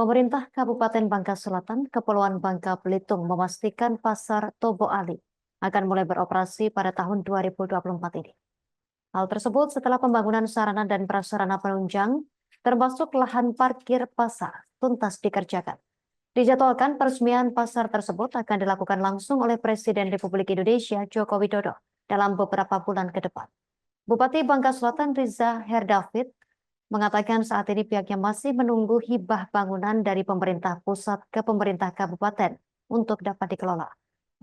Pemerintah Kabupaten Bangka Selatan, Kepulauan Bangka Belitung memastikan pasar Tobo Ali akan mulai beroperasi pada tahun 2024 ini. Hal tersebut setelah pembangunan sarana dan prasarana penunjang, termasuk lahan parkir pasar, tuntas dikerjakan. Dijadwalkan peresmian pasar tersebut akan dilakukan langsung oleh Presiden Republik Indonesia Joko Widodo dalam beberapa bulan ke depan. Bupati Bangka Selatan Riza Herdavid mengatakan saat ini pihaknya masih menunggu hibah bangunan dari pemerintah pusat ke pemerintah kabupaten untuk dapat dikelola.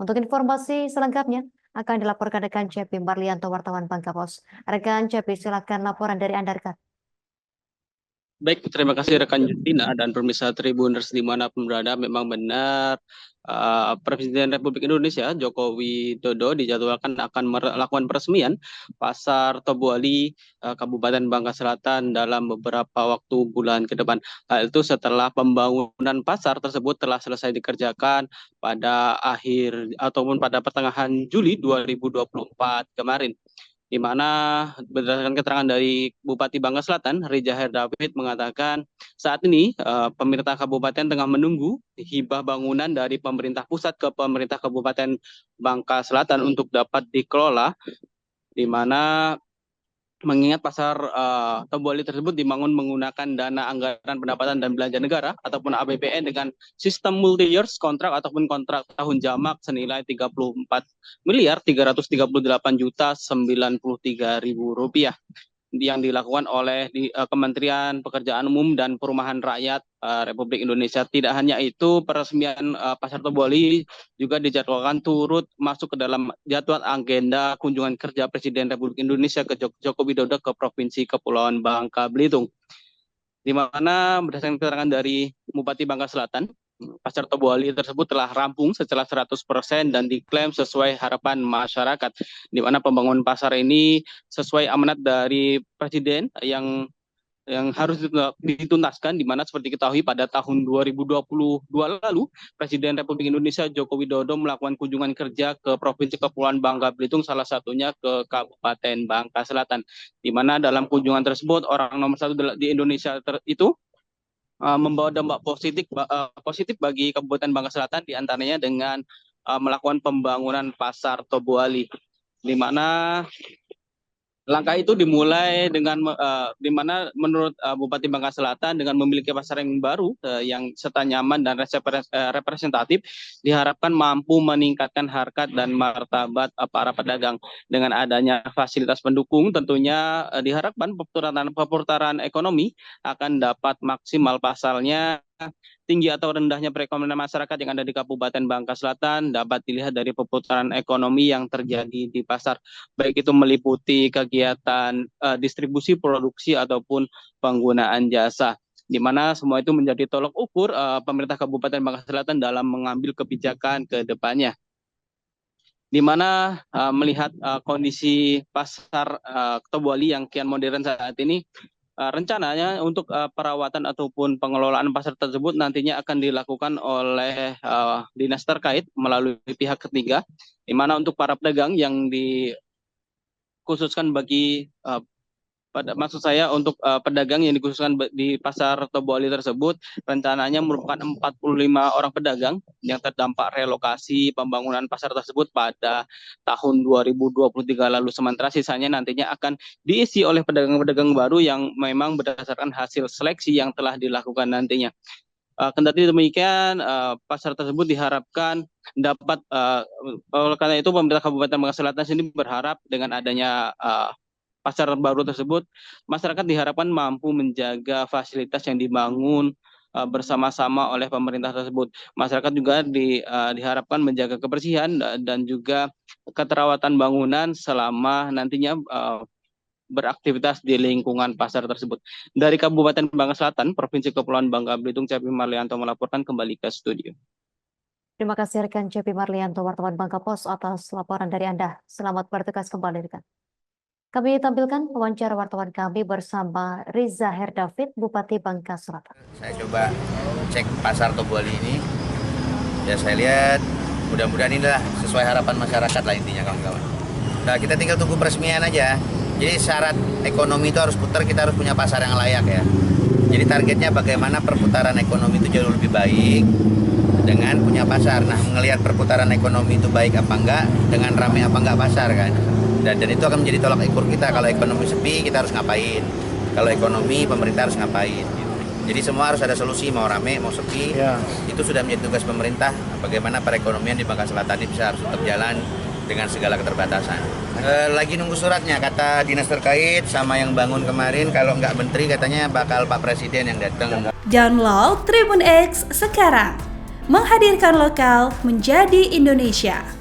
Untuk informasi selengkapnya akan dilaporkan rekan Cepi Marlianto, wartawan Bangka Pos. Rekan Cepi, silakan laporan dari Anda, rekan. Baik, terima kasih rekan Justina dan pemirsa Tribuners dimanapun berada. Memang benar Presiden Republik Indonesia Joko Widodo dijadwalkan akan melakukan peresmian pasar Tobo Ali Kabupaten Bangka Selatan dalam beberapa waktu bulan ke depan. Hal itu setelah pembangunan pasar tersebut telah selesai dikerjakan pada akhir ataupun pada pertengahan Juli 2024 kemarin, di mana berdasarkan keterangan dari Bupati Bangka Selatan, Riza Herdavid mengatakan saat ini pemerintah kabupaten tengah menunggu hibah bangunan dari pemerintah pusat ke pemerintah Kabupaten Bangka Selatan untuk dapat dikelola, di mana mengingat pasar Tobo Ali tersebut dibangun menggunakan dana anggaran pendapatan dan belanja negara ataupun APBN dengan sistem multi years kontrak ataupun kontrak tahun jamak senilai 34 miliar 338 juta 93.000 rupiah yang dilakukan oleh Kementerian Pekerjaan Umum dan Perumahan Rakyat Republik Indonesia. Tidak hanya itu, peresmian pasar Tobo Ali juga dijadwalkan turut masuk ke dalam jadwal agenda kunjungan kerja Presiden Republik Indonesia ke Joko Widodo ke Provinsi Kepulauan Bangka Belitung, di mana berdasarkan keterangan dari Bupati Bangka Selatan, pasar Tobo Ali tersebut telah rampung secara 100% dan diklaim sesuai harapan masyarakat, di mana pembangunan pasar ini sesuai amanat dari Presiden yang harus dituntaskan, di mana seperti ketahui pada tahun 2022 lalu Presiden Republik Indonesia Joko Widodo melakukan kunjungan kerja ke Provinsi Kepulauan Bangka Belitung, salah satunya ke Kabupaten Bangka Selatan, di mana dalam kunjungan tersebut orang nomor satu di Indonesia itu membawa dampak positif bagi Kabupaten Bangka Selatan, diantaranya dengan melakukan pembangunan pasar Tobo Ali, di mana langkah itu dimulai dengan di mana menurut Bupati Bangka Selatan dengan memiliki pasar yang baru yang serta nyaman dan representatif, diharapkan mampu meningkatkan harkat dan martabat para pedagang. Dengan adanya fasilitas pendukung, tentunya diharapkan perputaran ekonomi akan dapat maksimal. Pasalnya, tinggi atau rendahnya perekonomian masyarakat yang ada di Kabupaten Bangka Selatan dapat dilihat dari perputaran ekonomi yang terjadi di pasar, baik itu meliputi kegiatan distribusi, produksi, ataupun penggunaan jasa, di mana semua itu menjadi tolok ukur pemerintah Kabupaten Bangka Selatan dalam mengambil kebijakan ke depannya, di mana melihat kondisi pasar Tobo Ali yang kian modern saat ini, rencananya untuk perawatan ataupun pengelolaan pasar tersebut nantinya akan dilakukan oleh dinas terkait melalui pihak ketiga, di mana untuk para pedagang yang dikhususkan bagi untuk pedagang yang dikhususkan di pasar Tobo Ali tersebut rencananya merupakan 45 orang pedagang yang terdampak relokasi pembangunan pasar tersebut pada tahun 2023 lalu. Sementara sisanya nantinya akan diisi oleh pedagang-pedagang baru yang memang berdasarkan hasil seleksi yang telah dilakukan nantinya. Kendati demikian, pasar tersebut diharapkan dapat, oleh karena itu pemerintah Kabupaten Bangka Selatan sendiri berharap dengan adanya pasar baru tersebut, masyarakat diharapkan mampu menjaga fasilitas yang dibangun bersama-sama oleh pemerintah tersebut. Masyarakat juga diharapkan menjaga kebersihan dan juga keterawatan bangunan selama nantinya beraktivitas di lingkungan pasar tersebut. Dari Kabupaten Bangka Selatan, Provinsi Kepulauan Bangka Belitung, Cepi Marlianto melaporkan, kembali ke studio. Terima kasih rekan Cepi Marlianto, wartawan Bangka Pos, atas laporan dari Anda. Selamat bertugas kembali, rekan. Kami tampilkan wawancara wartawan kami bersama Riza Herdavid, Bupati Bangka Selatan. Saya coba cek pasar Tobo Ali ini, ya saya lihat mudah-mudahan inilah sesuai harapan masyarakat lah intinya, kawan-kawan. Nah, kita tinggal tunggu peresmian aja. Jadi syarat ekonomi itu harus putar, kita harus punya pasar yang layak ya. Jadi targetnya bagaimana perputaran ekonomi itu jauh lebih baik dengan punya pasar. Nah, melihat perputaran ekonomi itu baik apa enggak, dengan ramai apa enggak pasar kan. Dan itu akan menjadi tolak ukur kita. Kalau ekonomi sepi, kita harus ngapain. Kalau ekonomi, pemerintah harus ngapain. Jadi semua harus ada solusi, mau rame, mau sepi. Itu sudah menjadi tugas pemerintah. Bagaimana perekonomian di Bangka Selatan ini bisa harus tetap jalan dengan segala keterbatasan. Lagi nunggu suratnya, kata dinas terkait sama yang bangun kemarin, kalau nggak menteri katanya bakal Pak Presiden yang datang. Download Tribun X sekarang, menghadirkan lokal menjadi Indonesia.